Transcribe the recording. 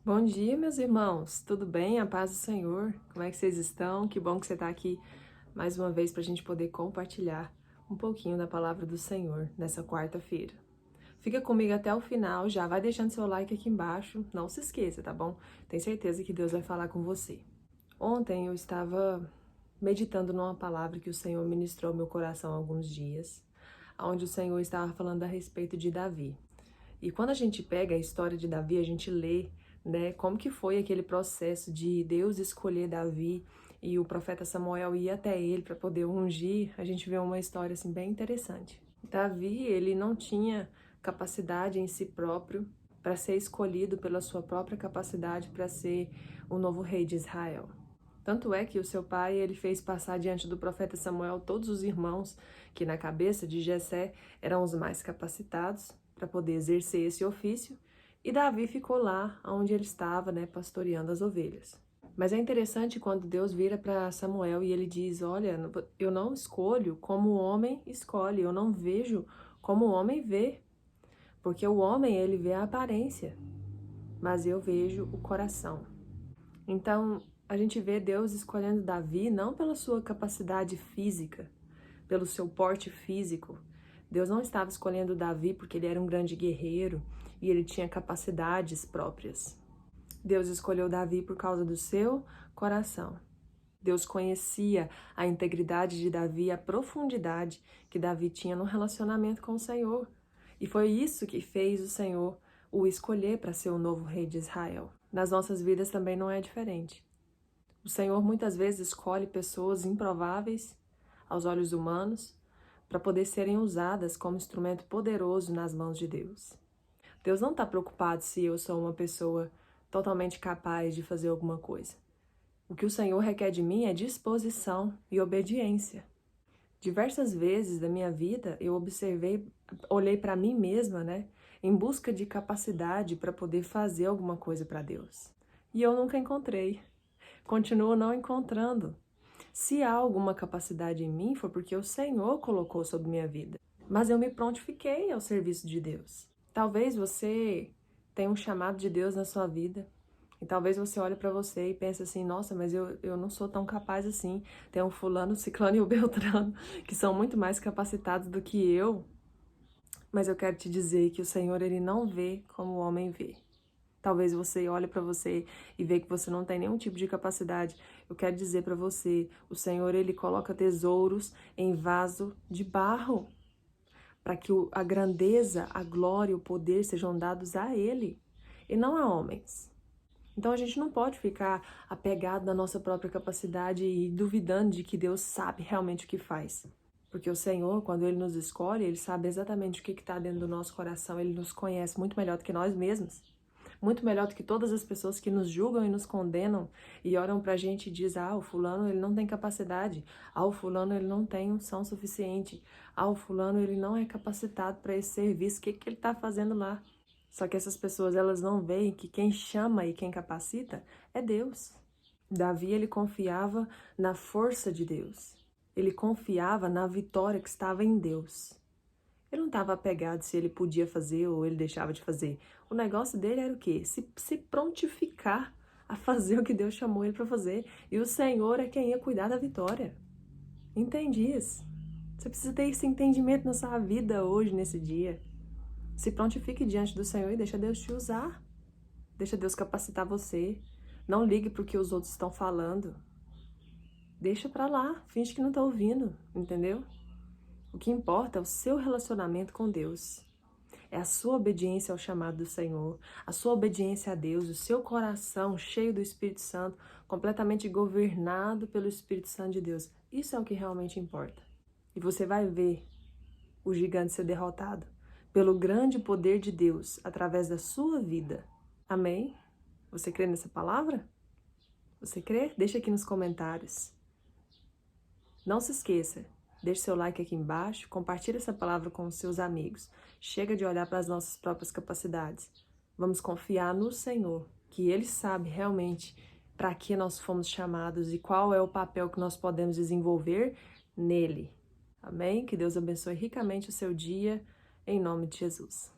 Bom dia, meus irmãos. Tudo bem? A paz do Senhor. Como é que vocês estão? Que bom que você está aqui mais uma vez para a gente poder compartilhar um pouquinho da palavra do Senhor nessa quarta-feira. Fica comigo até o final, já vai deixando seu like aqui embaixo. Não se esqueça, tá bom? Tenho certeza que Deus vai falar com você. Ontem eu estava meditando numa palavra que o Senhor ministrou ao meu coração há alguns dias, onde o Senhor estava falando a respeito de Davi. E quando a gente pega a história de Davi, a gente lê, né, como que foi aquele processo de Deus escolher Davi e o profeta Samuel ir até ele para poder ungir, a gente vê uma história assim bem interessante. Davi, ele não tinha capacidade em si próprio para ser escolhido pela sua própria capacidade para ser o novo rei de Israel. Tanto é que o seu pai, ele fez passar diante do profeta Samuel todos os irmãos que na cabeça de Jessé eram os mais capacitados para poder exercer esse ofício, e Davi ficou lá onde ele estava, né, pastoreando as ovelhas. Mas é interessante quando Deus vira para Samuel e ele diz: Olha, eu não escolho como o homem escolhe, eu não vejo como o homem vê, porque o homem ele vê a aparência, mas eu vejo o coração. Então, a gente vê Deus escolhendo Davi não pela sua capacidade física, pelo seu porte físico. Deus não estava escolhendo Davi porque ele era um grande guerreiro e ele tinha capacidades próprias. Deus escolheu Davi por causa do seu coração. Deus conhecia a integridade de Davi, a profundidade que Davi tinha no relacionamento com o Senhor. E foi isso que fez o Senhor o escolher para ser o novo rei de Israel. Nas nossas vidas também não é diferente. O Senhor muitas vezes escolhe pessoas improváveis aos olhos humanos para poder serem usadas como instrumento poderoso nas mãos de Deus. Deus não está preocupado se eu sou uma pessoa totalmente capaz de fazer alguma coisa. O que o Senhor requer de mim é disposição e obediência. Diversas vezes da minha vida eu olhei para mim mesma, né, em busca de capacidade para poder fazer alguma coisa para Deus. E eu nunca encontrei. Continuo não encontrando. Se há alguma capacidade em mim, foi porque o Senhor colocou sobre minha vida. Mas eu me prontifiquei ao serviço de Deus. Talvez você tenha um chamado de Deus na sua vida. E talvez você olhe para você e pense assim: nossa, mas eu não sou tão capaz assim. Tem um fulano, o ciclano e o beltrano, que são muito mais capacitados do que eu. Mas eu quero te dizer que o Senhor, ele não vê como o homem vê. Talvez você olhe para você e veja que você não tem nenhum tipo de capacidade. Eu quero dizer para você, o Senhor, ele coloca tesouros em vaso de barro, para que a grandeza, a glória, o poder sejam dados a Ele e não a homens. Então a gente não pode ficar apegado na nossa própria capacidade e duvidando de que Deus sabe realmente o que faz. Porque o Senhor, quando Ele nos escolhe, Ele sabe exatamente o que está dentro do nosso coração. Ele nos conhece muito melhor do que nós mesmos. Muito melhor do que todas as pessoas que nos julgam e nos condenam e olham pra gente e dizem: ah, o fulano ele não tem capacidade, ah, o fulano ele não tem unção suficiente, ah, o fulano ele não é capacitado para esse serviço, o que ele tá fazendo lá? Só que essas pessoas, elas não veem que quem chama e quem capacita é Deus. Davi, ele confiava na força de Deus. Ele confiava na vitória que estava em Deus. Ele não estava apegado se ele podia fazer ou ele deixava de fazer. O negócio dele era o quê? Se prontificar a fazer o que Deus chamou ele para fazer. E o Senhor é quem ia cuidar da vitória. Entende isso? Você precisa ter esse entendimento na sua vida hoje, nesse dia. Se prontifique diante do Senhor e deixa Deus te usar. Deixa Deus capacitar você. Não ligue para o que os outros estão falando. Deixa para lá. Finge que não está ouvindo, entendeu? O que importa é o seu relacionamento com Deus. É a sua obediência ao chamado do Senhor, a sua obediência a Deus, o seu coração cheio do Espírito Santo, completamente governado pelo Espírito Santo de Deus. Isso é o que realmente importa. E você vai ver o gigante ser derrotado pelo grande poder de Deus através da sua vida. Amém? Você crê nessa palavra? Você crê? Deixa aqui nos comentários. Não se esqueça. Deixe seu like aqui embaixo, compartilhe essa palavra com os seus amigos. Chega de olhar para as nossas próprias capacidades. Vamos confiar no Senhor, que Ele sabe realmente para que nós fomos chamados e qual é o papel que nós podemos desenvolver nele. Amém? Que Deus abençoe ricamente o seu dia, em nome de Jesus.